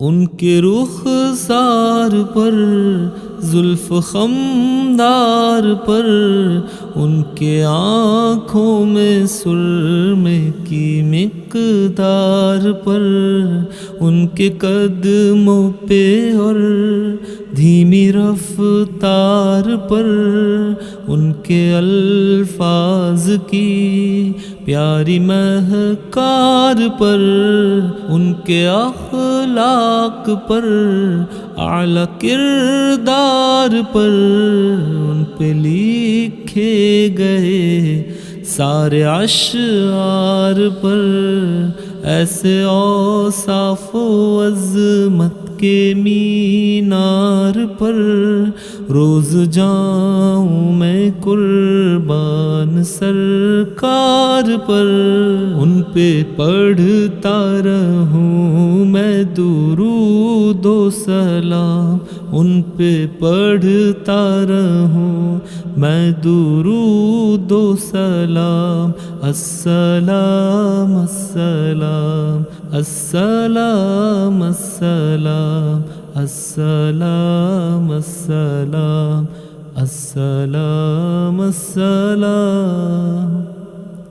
ان کے رخسار پر زلف خمدار پر، ان کے آنکھوں میں سرمے کی مقدار پر، ان کے قدموں پہ اور دھیمی رفتار پر، ان کے الفاظ کی پیاری مہکار پر، ان کے اخلاق پر، اعلیٰ کردار پر، ان پہ لکھے گئے سارے اشعار پر، ایسے اوصاف و عظمت کے مینار پر روز جاؤں میں قربان سرکار پر، ان پہ پڑھتا رہوں میں درود و سلام، ان پہ پڑھتا رہوں میں درود و سلام، السلام السلام السلام السلام السلام السلام السلام السلام۔